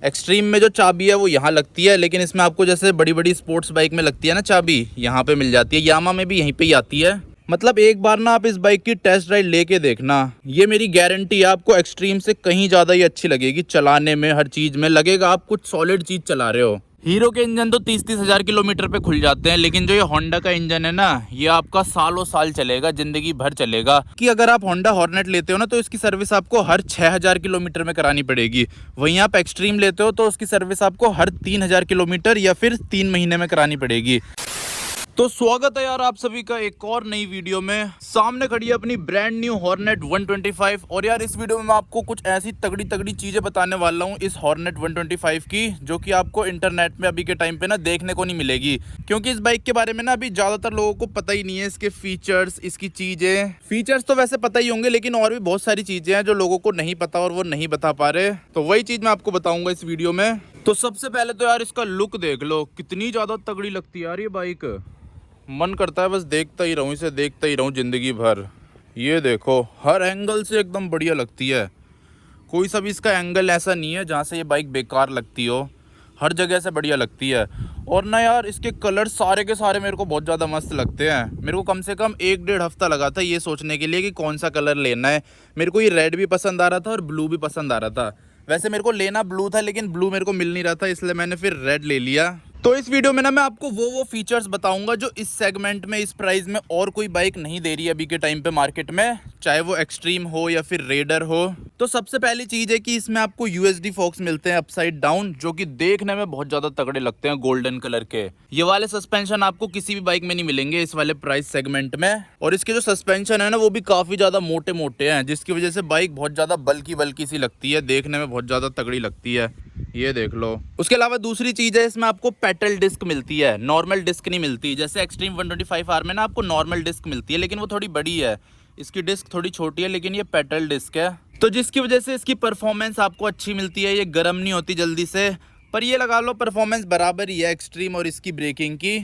Extreme में जो चाबी है वो यहाँ लगती है, लेकिन इसमें आपको जैसे बड़ी बड़ी स्पोर्ट्स बाइक में लगती है ना चाबी, यहाँ पे मिल जाती है। यामा में भी यहीं पे ही आती है। मतलब एक बार ना आप इस बाइक की टेस्ट ड्राइव लेके देखना, ये मेरी गारंटी है, आपको एक्सट्रीम से कहीं ज़्यादा ही अच्छी लगेगी। चलाने में हर चीज़ में लगेगा आप कुछ सॉलिड चीज़ चला रहे हो। हीरो के इंजन तो 30-30 हज़ार किलोमीटर पे खुल जाते हैं, लेकिन जो ये होंडा का इंजन है ना, ये आपका सालों साल चलेगा, जिंदगी भर चलेगा। कि अगर आप होंडा हॉर्नेट लेते हो ना, तो इसकी सर्विस आपको हर 6000 किलोमीटर में करानी पड़ेगी। वहीं आप एक्सट्रीम लेते हो तो उसकी सर्विस आपको हर 3000 किलोमीटर या फिर 3 महीने में करानी पड़ेगी। तो स्वागत है यार आप सभी का एक और नई वीडियो में। सामने खड़ी है अपनी ब्रांड न्यू हॉर्नेट 125। और यार इस वीडियो में मैं आपको कुछ ऐसी तगड़ी तगड़ी चीज़ें बताने वाला हूँ इस हॉर्नेट 125 की, जो कि आपको इंटरनेट में अभी के टाइम पे ना देखने को नहीं मिलेगी। क्योंकि इस बाइक के बारे में ना अभी ज़्यादातर लोगों को पता ही नहीं है। इसके फीचर्स, इसकी चीज़ें, फीचर्स तो वैसे पता ही होंगे, लेकिन और भी बहुत सारी चीज़ें हैं जो लोगों को नहीं पता और वो नहीं बता पा रहे। तो वही चीज़ मैं आपको बताऊँगा इस वीडियो में। तो सबसे पहले तो यार इसका लुक देख लो, कितनी ज़्यादा तगड़ी लगती है यार ये बाइक। मन करता है बस देखता ही रहूं, इसे देखता ही रहूं जिंदगी भर। ये देखो, हर एंगल से एकदम बढ़िया लगती है। कोई सा भी इसका एंगल ऐसा नहीं है जहां से ये बाइक बेकार लगती हो। हर जगह से बढ़िया लगती है। और ना यार इसके कलर सारे के सारे मेरे को बहुत ज़्यादा मस्त लगते हैं। मेरे को कम से कम 1-1.5 हफ्ता लगा था ये सोचने के लिए कि कौन सा कलर लेना है। मेरे को ये रेड भी पसंद आ रहा था और ब्लू भी पसंद आ रहा था। वैसे मेरे को लेना ब्लू था, लेकिन ब्लू मेरे को मिल नहीं रहा था, इसलिए मैंने फिर रेड ले लिया। तो इस वीडियो में ना मैं आपको वो फीचर्स बताऊंगा जो इस सेगमेंट में, इस प्राइस में और कोई बाइक नहीं दे रही है अभी के टाइम पे मार्केट में, चाहे वो एक्सट्रीम हो या फिर रेडर हो। तो सबसे पहली चीज़ है कि इसमें आपको यूएसडी फोक्स मिलते हैं अपसाइड डाउन, जो कि देखने में बहुत ज़्यादा तगड़े लगते हैं, गोल्डन कलर के। ये वाले सस्पेंशन आपको किसी भी बाइक में नहीं मिलेंगे इस वाले प्राइस सेगमेंट में। और इसके जो सस्पेंशन है ना, वो भी काफ़ी ज़्यादा मोटे मोटे हैं, जिसकी वजह से बाइक बहुत ज़्यादा बल्की सी लगती है, देखने में बहुत ज़्यादा तगड़ी लगती है। ये देख लो। उसके अलावा दूसरी चीज़ है, इसमें आपको पेटल डिस्क मिलती है, नॉर्मल डिस्क नहीं मिलती। जैसे एक्सट्रीम 125R में ना आपको नॉर्मल डिस्क मिलती है, लेकिन वो थोड़ी बड़ी है। इसकी डिस्क थोड़ी छोटी है, लेकिन ये पेटल डिस्क है, तो जिसकी वजह से इसकी परफॉर्मेंस आपको अच्छी मिलती है। ये गर्म नहीं होती जल्दी से। पर ये लगा लो परफॉर्मेंस बराबर ही है एक्सट्रीम और इसकी ब्रेकिंग की।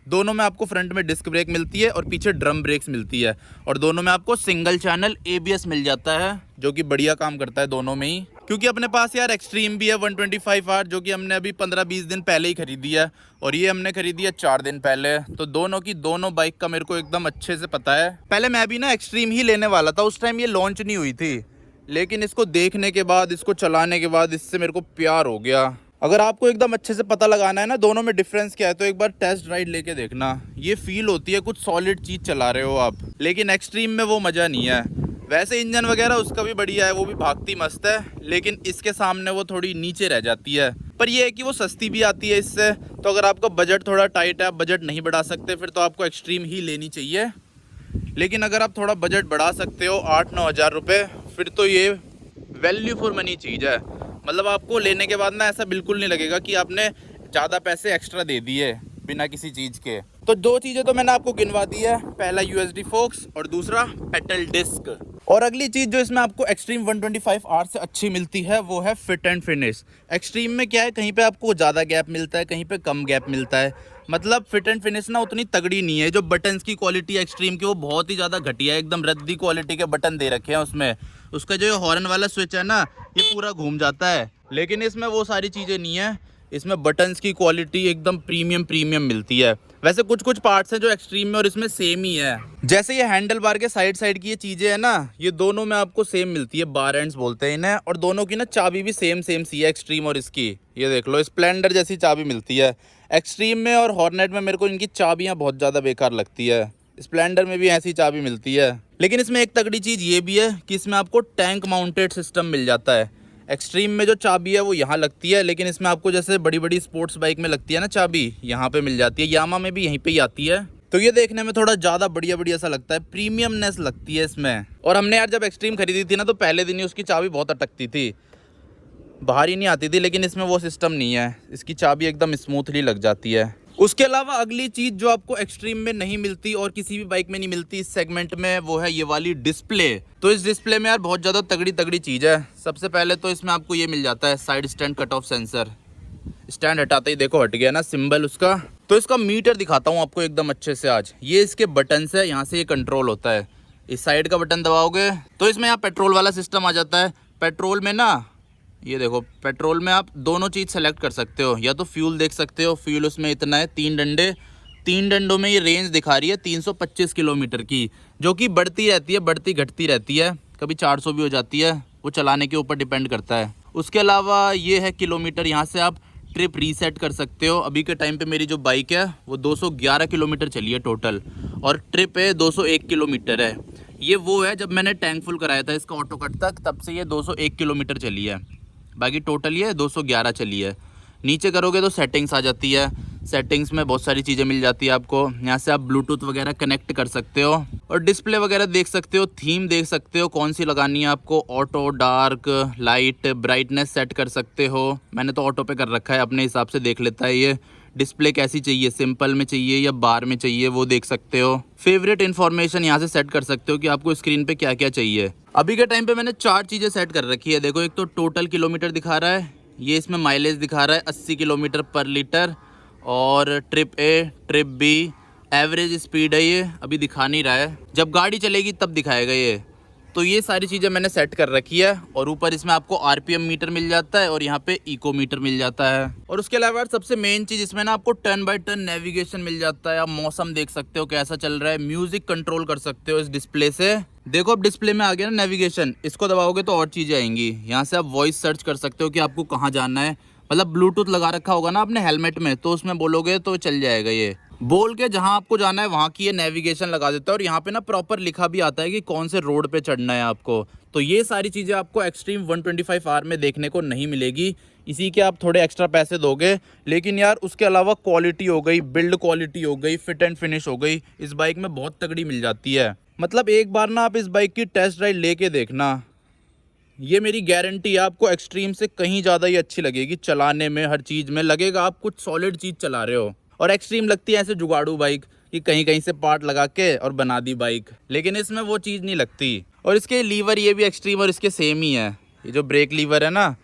दोनों में आपको फ्रंट में डिस्क ब्रेक मिलती है और पीछे ड्रम ब्रेक्स मिलती है। और दोनों में आपको सिंगल चैनल ABS मिल जाता है, जो कि बढ़िया काम करता है दोनों में ही। क्योंकि अपने पास यार एक्सट्रीम भी है 125R, जो कि हमने अभी 15-20 दिन पहले ही खरीदी है, और ये हमने खरीदी है 4 दिन पहले। तो दोनों बाइक का मेरे को एकदम अच्छे से पता है। पहले मैं भी ना एक्सट्रीम ही लेने वाला था, उस टाइम ये लॉन्च नहीं हुई थी, लेकिन इसको देखने के बाद, इसको चलाने के बाद इससे मेरे को प्यार हो गया। अगर आपको एकदम अच्छे से पता लगाना है ना दोनों में डिफरेंस क्या है, तो एक बार टेस्ट राइड लेके देखना। ये फील होती है कुछ सॉलिड चीज़ चला रहे हो आप, लेकिन एक्सट्रीम में वो मज़ा नहीं है। वैसे इंजन वगैरह उसका भी बढ़िया है, वो भी भागती मस्त है, लेकिन इसके सामने वो थोड़ी नीचे रह जाती है। पर ये है कि वो सस्ती भी आती है इससे। तो अगर आपका बजट थोड़ा टाइट है, आप बजट नहीं बढ़ा सकते, फिर तो आपको एक्सट्रीम ही लेनी चाहिए। लेकिन अगर आप थोड़ा बजट बढ़ा सकते हो 8-9 हज़ार रुपये, फिर तो ये वैल्यू फॉर मनी चीज़ है। मतलब आपको लेने के बाद ना ऐसा बिल्कुल नहीं लगेगा कि आपने ज़्यादा पैसे एक्स्ट्रा दे दिए बिना किसी चीज़ के। तो 2 चीज़ें तो मैंने आपको गिनवा दी है, पहला USD फोक्स और दूसरा पेटल डिस्क। और अगली चीज़ जो इसमें आपको एक्सट्रीम 125R से अच्छी मिलती है, वो है फिट एंड फिनिश। एक्सट्रीम में क्या है, कहीं पे आपको ज़्यादा गैप मिलता है, कहीं पे कम गैप मिलता है। मतलब फिट एंड फिनिश ना उतनी तगड़ी नहीं है। जो बटन्स की क्वालिटी है एक्सट्रीम की, वो बहुत ही ज़्यादा घटिया है, एकदम रद्दी क्वालिटी के बटन दे रखे हैं उसमें। उसका जो हॉर्न वाला स्विच है ना, ये पूरा घूम जाता है। लेकिन इसमें वो सारी चीज़ें नहीं है। इसमें बटन्स की क्वालिटी एकदम प्रीमियम मिलती है। वैसे कुछ पार्ट्स हैं जो एक्सट्रीम में और इसमें सेम ही है। जैसे ये हैंडल बार के साइड की ये चीज़ें हैं ना, ये दोनों में आपको सेम मिलती है, बार एंड्स बोलते हैं इन्हें। और दोनों की ना चाबी भी सेम सी है, एक्सट्रीम और इसकी। ये देख लो, स्प्लेंडर जैसी चाबी मिलती है एक्सट्रीम में। और हॉर्नेट में मेरे को इनकी चाबियाँ बहुत ज़्यादा बेकार लगती है। स्प्लेंडर में भी ऐसी चाबी मिलती है। लेकिन इसमें एक तगड़ी चीज़ ये भी है कि इसमें आपको टैंक माउंटेड सिस्टम मिल जाता है। एक्सट्रीम में जो चाबी है वो यहाँ लगती है, लेकिन इसमें आपको जैसे बड़ी बड़ी स्पोर्ट्स बाइक में लगती है ना चाबी, यहाँ पे मिल जाती है। यामा में भी यहीं पे ही आती है। तो ये देखने में थोड़ा ज़्यादा बढ़िया सा लगता है, प्रीमियमनेस लगती है इसमें। और हमने यार जब एक्सट्रीम खरीदी थी ना, तो पहले दिन ही उसकी चाबी बहुत अटकती थी, बाहर ही नहीं आती थी। लेकिन इसमें वो सिस्टम नहीं है, इसकी चाबी एकदम स्मूथली लग जाती है। उसके अलावा अगली चीज़ जो आपको एक्सट्रीम में नहीं मिलती और किसी भी बाइक में नहीं मिलती इस सेगमेंट में, वो है ये वाली डिस्प्ले। तो इस डिस्प्ले में यार बहुत ज़्यादा तगड़ी चीज़ है। सबसे पहले तो इसमें आपको ये मिल जाता है side stand cut off sensor. Stand हटाते ही देखो हट गया ना सिंबल उसका। तो इसका मीटर दिखाता हूँ आपको एकदम अच्छे से आज। ये इसके बटन है, यहाँ से ये कंट्रोल होता है। इस साइड का बटन दबाओगे तो इसमें यहाँ पेट्रोल वाला सिस्टम आ जाता है। पेट्रोल में ना ये देखो पेट्रोल में आप दोनों चीज़ सेलेक्ट कर सकते हो, या तो फ्यूल देख सकते हो, फ्यूल उसमें इतना है 3 डंडे, 3 डंडों में ये रेंज दिखा रही है 325 किलोमीटर की, जो कि बढ़ती रहती है, बढ़ती घटती रहती है, कभी 400 भी हो जाती है, वो चलाने के ऊपर डिपेंड करता है। उसके अलावा ये है किलोमीटर, यहाँ से आप ट्रिप रीसेट कर सकते हो। अभी के टाइम पे मेरी जो बाइक है वो 211 किलोमीटर चली है टोटल, और ट्रिप है 201 किलोमीटर है। ये वो है जब मैंने टैंक फुल कराया था इसका ऑटो कट तक, तब से ये 201 किलोमीटर चली है, बाकी टोटल ये 211 चली है। नीचे करोगे तो सेटिंग्स आ जाती है, सेटिंग्स में बहुत सारी चीज़ें मिल जाती है आपको। यहाँ से आप ब्लूटूथ वगैरह कनेक्ट कर सकते हो, और डिस्प्ले वगैरह देख सकते हो, थीम देख सकते हो कौन सी लगानी है आपको, auto, dark, light, brightness set कर सकते हो। मैंने तो ऑटो पे कर रखा है, अपने हिसाब से देख लेता है ये। डिस्प्ले कैसी चाहिए, सिंपल में चाहिए या बार में चाहिए, वो देख सकते हो। फेवरेट इन्फॉर्मेशन यहाँ से सेट कर सकते हो कि आपको स्क्रीन पे क्या क्या चाहिए। अभी के टाइम पे मैंने 4 चीज़ें सेट कर रखी है। देखो, एक तो टोटल किलोमीटर दिखा रहा है, ये इसमें माइलेज दिखा रहा है 80 किलोमीटर पर लीटर, और trip A, trip B, average speed है, ये अभी दिखा नहीं रहा है, जब गाड़ी चलेगी तब दिखाएगा ये। तो ये सारी चीज़ें मैंने सेट कर रखी है, और ऊपर इसमें आपको आरपीएम मीटर मिल जाता है, और यहाँ पे इको मीटर मिल जाता है। और उसके अलावा सबसे मेन चीज़ इसमें ना आपको टर्न बाय टर्न नेविगेशन मिल जाता है। आप मौसम देख सकते हो कैसा चल रहा है, म्यूजिक कंट्रोल कर सकते हो इस डिस्प्ले से। देखो अब डिस्प्ले में आ गया ना नेविगेशन, इसको दबाओगे तो और चीज़ें आएंगी। यहाँ से आप वॉइस सर्च कर सकते हो कि आपको कहाँ जाना है, मतलब ब्लूटूथ लगा रखा होगा ना अपने हेलमेट में, तो उसमें बोलोगे तो चल जाएगा। ये बोल के जहां आपको जाना है वहां की ये नेविगेशन लगा देता है, और यहाँ पे ना प्रॉपर लिखा भी आता है कि कौन से रोड पे चढ़ना है आपको। तो ये सारी चीज़ें आपको एक्सट्रीम 125R में देखने को नहीं मिलेगी। इसी के आप थोड़े एक्स्ट्रा पैसे दोगे, लेकिन यार उसके अलावा क्वालिटी हो गई, बिल्ड क्वालिटी हो गई, फिट एंड फिनिश हो गई, इस बाइक में बहुत तगड़ी मिल जाती है। मतलब एक बार ना आप इस बाइक की टेस्ट ड्राइव लेके देखना, ये मेरी गारंटी है, आपको एक्सट्रीम से कहीं ज़्यादा ही अच्छी लगेगी। चलाने में, हर चीज़ में लगेगा आप कुछ सॉलिड चीज़ चला रहे हो। और एक्सट्रीम लगती है ऐसे जुगाड़ू बाइक कि कहीं कहीं से पार्ट लगा के और बना दी बाइक, लेकिन इसमें वो चीज़ नहीं लगती। और इसके लीवर ये भी एक्सट्रीम और इसके सेम ही है। ये जो ब्रेक लीवर है ना,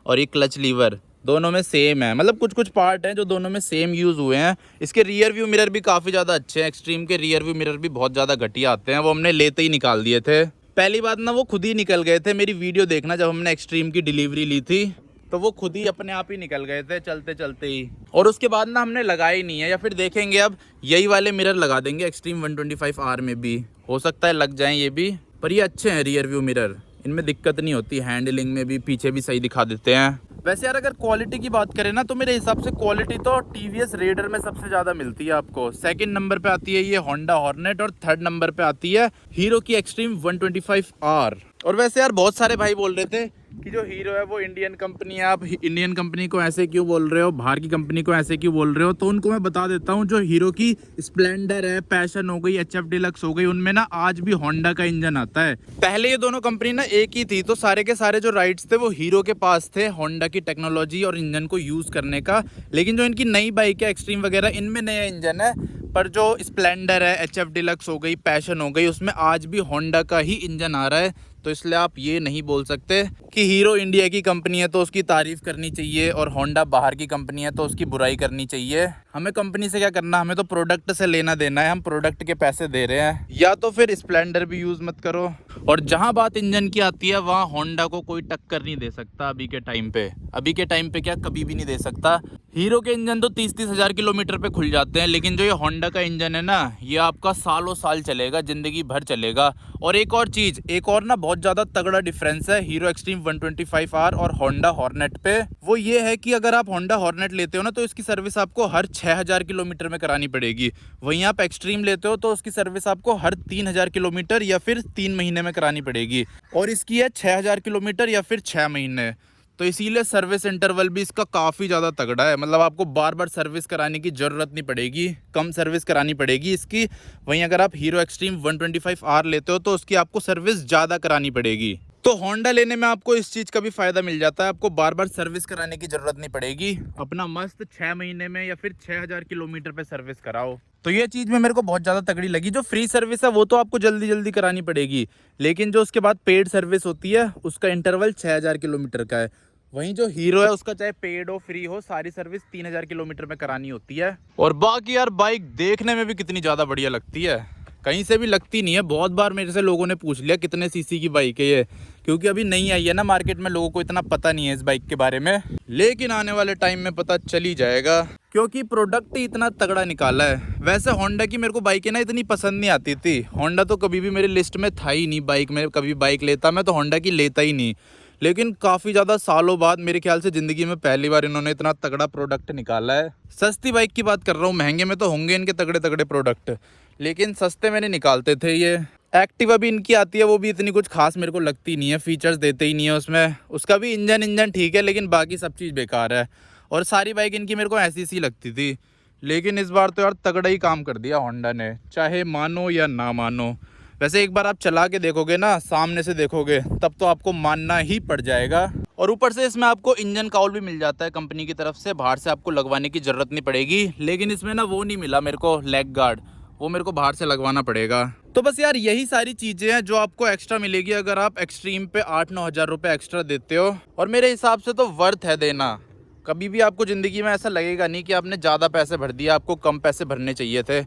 और ये क्लच लीवर, दोनों में सेम है। मतलब कुछ कुछ पार्ट हैं जो दोनों में सेम यूज़ हुए हैं। इसके रियर व्यू मिरर भी काफ़ी ज़्यादा अच्छे हैं। एक्सट्रीम के रियर व्यू मिरर भी बहुत ज़्यादा घटिया आते हैं, वो हमने लेते ही निकाल दिए थे। पहली बात ना, वो खुद ही निकल गए थे। मेरी वीडियो देखना, जब हमने एक्सट्रीम की डिलीवरी ली थी तो वो खुद ही अपने आप ही निकल गए थे चलते चलते ही। और उसके बाद ना हमने लगाया ही नहीं है, या फिर देखेंगे अब यही वाले मिरर लगा देंगे एक्सट्रीम 125R में भी, हो सकता है लग जाएं ये भी। पर ये अच्छे हैं रियर व्यू मिरर, इनमें दिक्कत नहीं होती, हैंडलिंग में भी पीछे भी सही दिखा देते हैं। वैसे यार अगर क्वालिटी की बात करें ना, तो मेरे हिसाब से क्वालिटी तो टीवीएस रेडर में सबसे ज़्यादा मिलती है आपको। सेकंड नंबर पे आती है ये होंडा हॉर्नेट, और थर्ड नंबर पे आती है हीरो की एक्सट्रीम 125R। और वैसे यार बहुत सारे भाई बोल रहे थे कि जो हीरो है वो इंडियन कंपनी है, आप इंडियन कंपनी को ऐसे क्यों बोल रहे हो, बाहर की कंपनी को ऐसे क्यों बोल रहे हो। तो उनको मैं बता देता हूँ, जो हीरो की स्प्लेंडर है, पैशन हो गई, एचएफ डिलक्स हो गई, उनमें ना आज भी होंडा का इंजन आता है। पहले ये दोनों कंपनी ना एक ही थी, तो सारे के सारे जो राइट्स थे वो हीरो के पास थे, होंडा की टेक्नोलॉजी और इंजन को यूज़ करने का। लेकिन जो इनकी नई बाइक है एक्सट्रीम वगैरह, इनमें नया इंजन है, पर जो स्प्लेंडर है, एचएफ डिलक्स हो गई, पैशन हो गई, उसमें आज भी होंडा का ही इंजन आ रहा है। तो इसलिए आप ये नहीं बोल सकते कि हीरो इंडिया की कंपनी है तो उसकी तारीफ़ करनी चाहिए, और होंडा बाहर की कंपनी है तो उसकी बुराई करनी चाहिए। हमें कंपनी से क्या करना, हमें तो प्रोडक्ट से लेना देना है, हम प्रोडक्ट के पैसे दे रहे हैं। या तो फिर स्प्लेंडर भी यूज़ मत करो। और जहां बात इंजन की आती है, वहां होंडा को कोई टक्कर नहीं दे सकता अभी के टाइम पे। अभी के टाइम पे क्या, कभी भी नहीं दे सकता। हीरो के इंजन तो 30-30 हज़ार किलोमीटर पे खुल जाते हैं, लेकिन जो ये होंडा का इंजन है ना, ये आपका सालों साल चलेगा, ज़िंदगी भर चलेगा। और एक और चीज़, एक और ना बहुत ज़्यादा तगड़ा डिफरेंस है हीरो एक्सट्रीम 125R और होंडा हॉर्नेट पे। वो ये है कि अगर आप होंडा हॉर्नेट लेते हो ना, तो इसकी सर्विस आपको हर 6000 किलोमीटर में करानी पड़ेगी। वहीं आप एक्सट्रीम लेते हो तो उसकी सर्विस आपको हर 3000 किलोमीटर या फिर 3 महीने में करानी पड़ेगी, और इसकी है 6000 किलोमीटर या फिर 6 महीने। तो इसीलिए सर्विस इंटरवल भी इसका काफ़ी ज़्यादा तगड़ा है। मतलब आपको बार बार सर्विस कराने की ज़रूरत नहीं पड़ेगी, कम सर्विस करानी पड़ेगी इसकी। वहीं अगर आप हीरो एक्सट्रीम 125R लेते हो तो उसकी आपको सर्विस ज़्यादा करानी पड़ेगी। तो होंडा लेने में आपको इस चीज़ का भी फ़ायदा मिल जाता है, आपको बार बार सर्विस कराने की ज़रूरत नहीं पड़ेगी। अपना मस्त 6 महीने में या फिर 6000 किलोमीटर पे सर्विस कराओ। तो ये चीज़ में मेरे को बहुत ज़्यादा तगड़ी लगी। जो फ्री सर्विस है वो तो आपको जल्दी जल्दी करानी पड़ेगी, लेकिन जो उसके बाद पेड सर्विस होती है उसका इंटरवल 6000 किलोमीटर का है। वहीं जो हीरो है उसका चाहे पेड हो फ्री हो, सारी सर्विस 3000 किलोमीटर में करानी होती है। और बाकी यार बाइक देखने में भी कितनी ज़्यादा बढ़िया लगती है। कहीं से भी लगती नहीं है। बहुत बार मेरे से लोगों ने पूछ लिया कितने सीसी की बाइक है ये, क्योंकि अभी नहीं आई है ना मार्केट में, लोगों को इतना पता नहीं है इस बाइक के बारे में। लेकिन आने वाले टाइम में पता चल ही जाएगा, क्योंकि प्रोडक्ट ही इतना तगड़ा निकाला है। वैसे होंडा की मेरे को बाइकें ना इतनी पसंद नहीं आती थी। होंडा तो कभी भी मेरी लिस्ट में था ही नहीं बाइक में, कभी बाइक लेता मैं तो होंडा की लेता ही नहीं। लेकिन काफ़ी ज़्यादा सालों बाद मेरे ख्याल से ज़िंदगी में पहली बार इन्होंने इतना तगड़ा प्रोडक्ट निकाला है। सस्ती बाइक की बात कर रहा हूँ, महंगे में तो होंगे इनके तगड़े तगड़े प्रोडक्ट, लेकिन सस्ते में नहीं निकालते थे ये। एक्टिवा भी इनकी आती है, वो भी इतनी कुछ खास मेरे को लगती नहीं है, फीचर्स देते ही नहीं है उसमें। उसका भी इंजन ठीक है, लेकिन बाकी सब चीज़ बेकार है। और सारी बाइक इनकी मेरे को ऐसी सी लगती थी, लेकिन इस बार तो यार तगड़ा ही काम कर दिया होंडा ने, चाहे मानो या ना मानो। वैसे एक बार आप चला के देखोगे ना, सामने से देखोगे, तब तो आपको मानना ही पड़ जाएगा। और ऊपर से इसमें आपको इंजन काउल भी मिल जाता है कंपनी की तरफ से, बाहर से आपको लगवाने की ज़रूरत नहीं पड़ेगी। लेकिन इसमें ना वो नहीं मिला मेरे को, लेग गार्ड, वो मेरे को बाहर से लगवाना पड़ेगा। तो बस यार यही सारी चीज़ें हैं जो आपको एक्स्ट्रा मिलेगी अगर आप एक्सट्रीम पे 8-9 हज़ार रुपये एक्स्ट्रा देते हो। और मेरे हिसाब से तो वर्थ है देना। कभी भी आपको ज़िंदगी में ऐसा लगेगा नहीं कि आपने ज़्यादा पैसे भर दिया, आपको कम पैसे भरने चाहिए थे।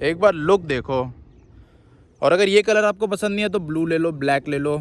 एक बार लुक देखो। और अगर ये कलर आपको पसंद नहीं है तो ब्लू ले लो, ब्लैक ले लो।